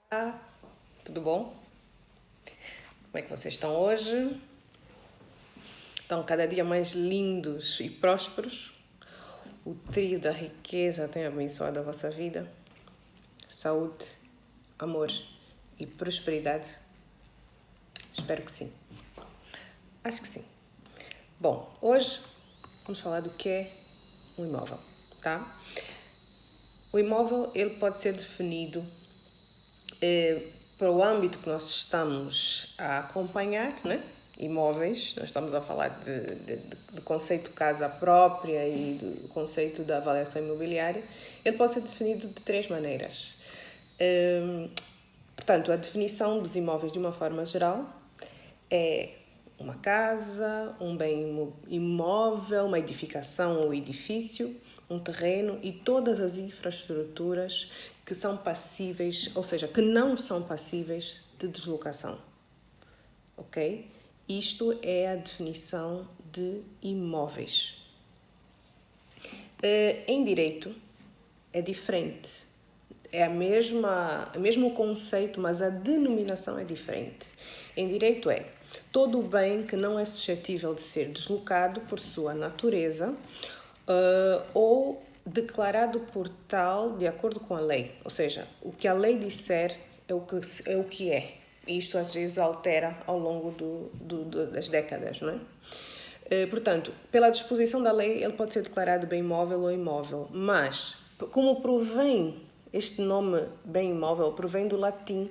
Olá, tudo bom? Como é que vocês estão hoje? Estão cada dia mais lindos e prósperos? O trio da riqueza tem abençoado a vossa vida? Saúde, amor e prosperidade? Espero que sim. Acho que sim. Bom, hoje vamos falar do que é um imóvel, tá? O imóvel ele pode ser definido para o âmbito que nós estamos a acompanhar, né? Imóveis, nós estamos a falar do conceito de casa própria e do conceito da avaliação imobiliária, ele pode ser definido de três maneiras. Portanto, a definição dos imóveis de uma forma geral é uma casa, um bem imóvel, uma edificação ou edifício, um terreno e todas as infraestruturas que são passíveis, ou seja, que não são passíveis de deslocação. Ok? Isto é a definição de imóveis. Em direito é diferente. É o mesmo conceito, mas a denominação é diferente. Em direito é todo bem que não é suscetível de ser deslocado por sua natureza ou declarado por tal de acordo com a lei. Ou seja, o que a lei disser é o que é. Isto às vezes altera ao longo das décadas, não é? Portanto, pela disposição da lei, ele pode ser declarado bem imóvel ou imóvel, mas como provém este nome bem imóvel, provém do latim,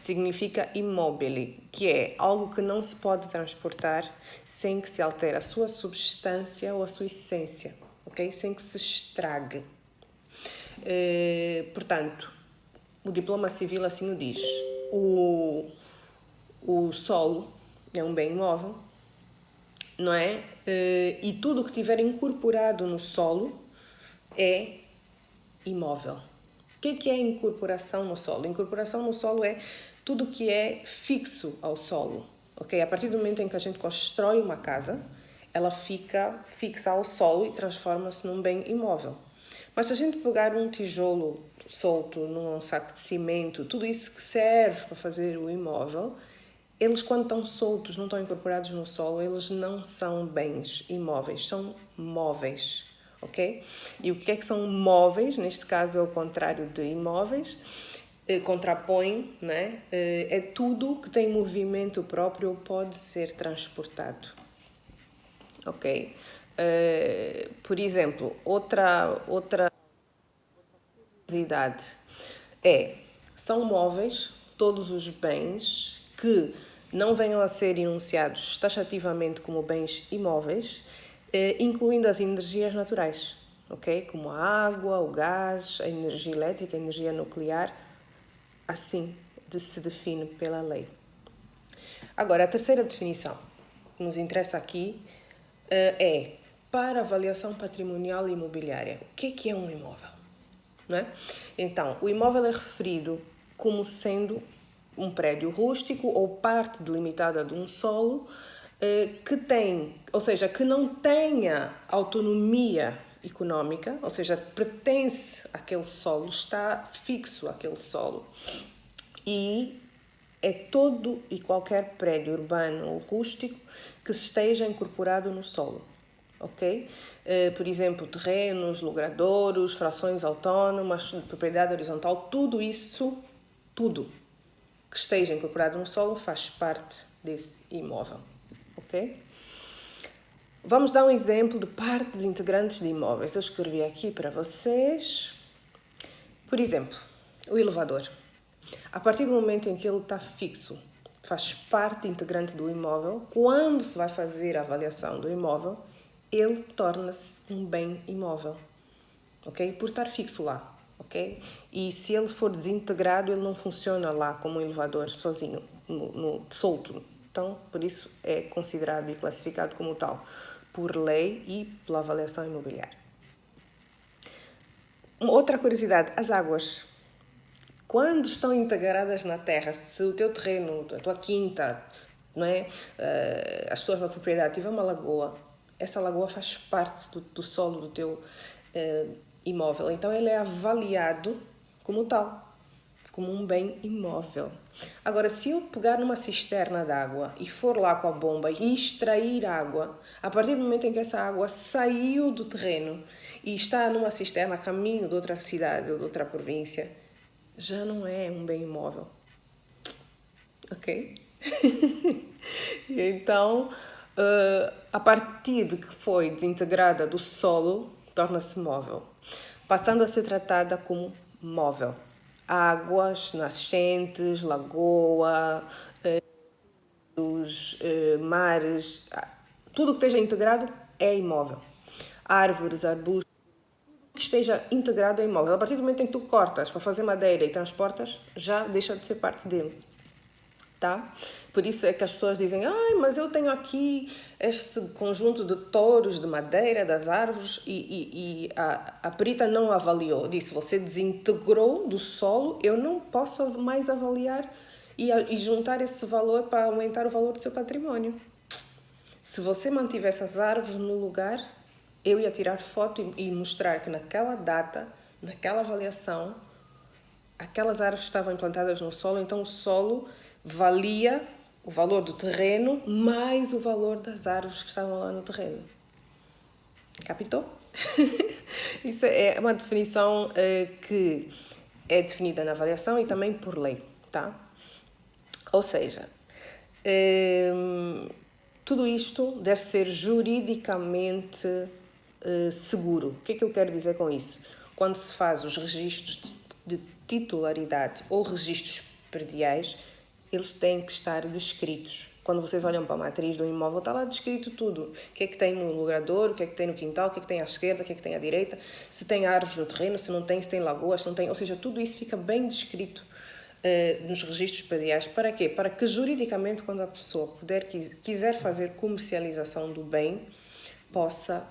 significa immobile, que é algo que não se pode transportar sem que se altere a sua substância ou a sua essência, ok? Sem que se estrague. Portanto, o diploma civil assim o diz. O solo é um bem imóvel, não é? E tudo o que tiver incorporado no solo é imóvel. O que é incorporação no solo? Incorporação no solo é tudo que é fixo ao solo. Okay? A partir do momento em que a gente constrói uma casa, ela fica fixa ao solo e transforma-se num bem imóvel. Mas se a gente pegar um tijolo solto num saco de cimento, tudo isso que serve para fazer o imóvel, eles quando estão soltos, não estão incorporados no solo, eles não são bens imóveis, são móveis. Ok? E o que são móveis? Neste caso é o contrário de imóveis, contrapõe, né? É tudo que tem movimento próprio ou pode ser transportado. Ok? Por exemplo, outra curiosidade são móveis todos os bens que não venham a ser enunciados taxativamente como bens imóveis, incluindo as energias naturais, ok? Como a água, o gás, a energia elétrica, a energia nuclear, assim se define pela lei. Agora, a terceira definição que nos interessa aqui é para avaliação patrimonial e imobiliária. O que é um imóvel? Não é? Então, o imóvel é referido como sendo um prédio rústico ou parte delimitada de um solo que tem, ou seja, que não tenha autonomia económica, ou seja, pertence àquele solo, está fixo àquele solo. E é todo e qualquer prédio urbano ou rústico que esteja incorporado no solo. Ok? Por exemplo, terrenos, logradouros, frações autónomas, propriedade horizontal, tudo isso, tudo que esteja incorporado no solo faz parte desse imóvel. Ok? Vamos dar um exemplo de partes integrantes de imóveis. Eu escrevi aqui para vocês. Por exemplo, o elevador. A partir do momento em que ele está fixo, faz parte integrante do imóvel, quando se vai fazer a avaliação do imóvel, ele torna-se um bem imóvel, ok? Por estar fixo lá, ok? E se ele for desintegrado, ele não funciona lá como um elevador sozinho, solto. Então, por isso é considerado e classificado como tal, por lei e pela avaliação imobiliária. Outra curiosidade, as águas. Quando estão integradas na terra, se o teu terreno, a tua quinta, não é? A tua propriedade tiver uma lagoa, essa lagoa faz parte do solo do teu imóvel. Então ele é avaliado como tal. como um bem imóvel. Agora, se eu pegar numa cisterna de água e for lá com a bomba e extrair água, a partir do momento em que essa água saiu do terreno e está numa cisterna a caminho de outra cidade ou de outra província, já não é um bem imóvel. Ok? E então, a partir de que foi desintegrada do solo, torna-se móvel, passando a ser tratada como móvel. Águas, nascentes, lagoa, os mares, tudo que esteja integrado é imóvel. Árvores, arbustos, tudo que esteja integrado é imóvel. A partir do momento em que tu cortas para fazer madeira e transportas, já deixa de ser parte dele. Tá? Por isso é que as pessoas dizem, mas eu tenho aqui este conjunto de touros de madeira das árvores e a perita não avaliou. Disse, você desintegrou do solo, eu não posso mais avaliar e juntar esse valor para aumentar o valor do seu patrimônio. Se você mantiver essas árvores no lugar, eu ia tirar foto e mostrar que naquela data, naquela avaliação, aquelas árvores estavam implantadas no solo, então o solo valia o valor do terreno mais o valor das árvores que estavam lá no terreno. Captou? Isso é uma definição que é definida na avaliação e também por lei, tá? Ou seja, tudo isto deve ser juridicamente seguro. O que é que eu quero dizer com isso? Quando se faz os registros de titularidade ou registros prediais, eles têm que estar descritos. Quando vocês olham para a matriz do imóvel, está lá descrito tudo. O que é que tem no logrador, o que é que tem no quintal, o que é que tem à esquerda, o que é que tem à direita, se tem árvores no terreno, se não tem, se tem lagoas, se não tem... Ou seja, tudo isso fica bem descrito nos registros prediais. Para quê? Para que juridicamente, quando a pessoa quiser fazer comercialização do bem, possa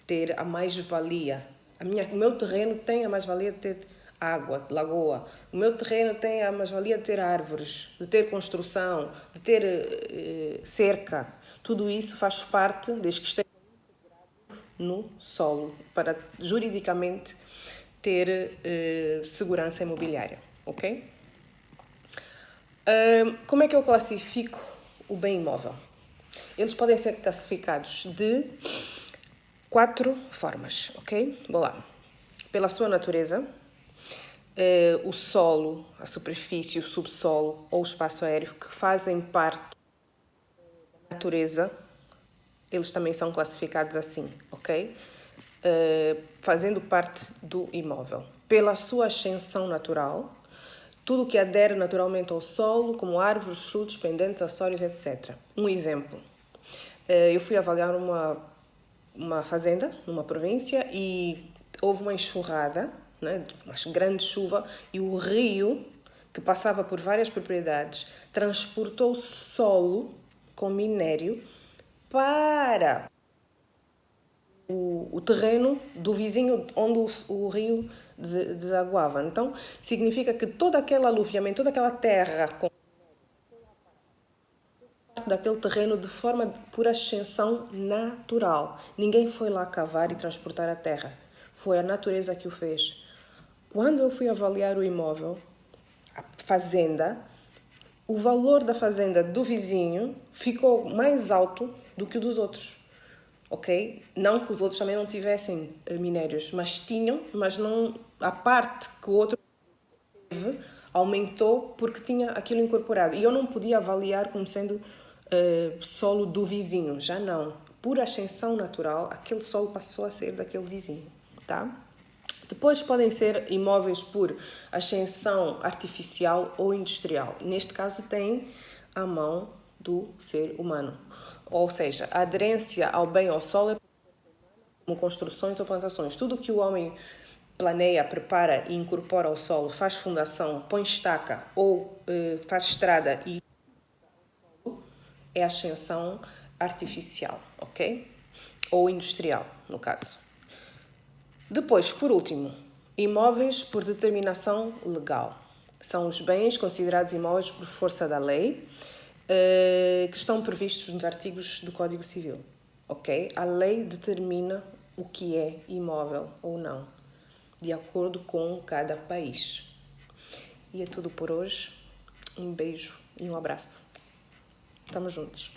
ter a mais-valia. O meu terreno tem a mais-valia de ter água, lagoa. O meu terreno tem a mais-valia de ter árvores, de ter construção, de ter cerca. Tudo isso faz parte, desde que esteja no solo, para juridicamente ter segurança imobiliária. Ok? Como é que eu classifico o bem imóvel? Eles podem ser classificados de 4 formas, ok? Vou lá. Pela sua natureza, o solo, a superfície, o subsolo ou o espaço aéreo que fazem parte da natureza, eles também são classificados assim, ok? Fazendo parte do imóvel. Pela sua ascensão natural, tudo que adere naturalmente ao solo, como árvores, frutos, pendentes, açórios, etc. Um exemplo. Eu fui avaliar uma fazenda numa província e houve uma enxurrada, né, uma grande chuva, e o rio, que passava por várias propriedades, transportou solo com minério para o terreno do vizinho onde o rio desaguava. Então, significa que todo aquele aluviamento, toda aquela terra com daquele terreno de forma por ascensão natural. Ninguém foi lá cavar e transportar a terra. Foi a natureza que o fez. Quando eu fui avaliar o imóvel, a fazenda, o valor da fazenda do vizinho ficou mais alto do que o dos outros. Ok? Não que os outros também não tivessem minérios, mas tinham, mas não a parte que o outro teve aumentou porque tinha aquilo incorporado. E eu não podia avaliar como sendo solo do vizinho, já não. Por ascensão natural, aquele solo passou a ser daquele vizinho, tá? Depois podem ser imóveis por ascensão artificial ou industrial. Neste caso tem a mão do ser humano. Ou seja, a aderência ao bem ao solo é como construções ou plantações. Tudo que o homem planeia, prepara e incorpora ao solo, faz fundação, põe estaca ou faz estrada e é ascensão artificial, ok? Ou industrial, no caso. Depois, por último, imóveis por determinação legal. São os bens considerados imóveis por força da lei, que estão previstos nos artigos do Código Civil, ok? A lei determina o que é imóvel ou não, de acordo com cada país. E é tudo por hoje. Um beijo e um abraço. Estamos juntos.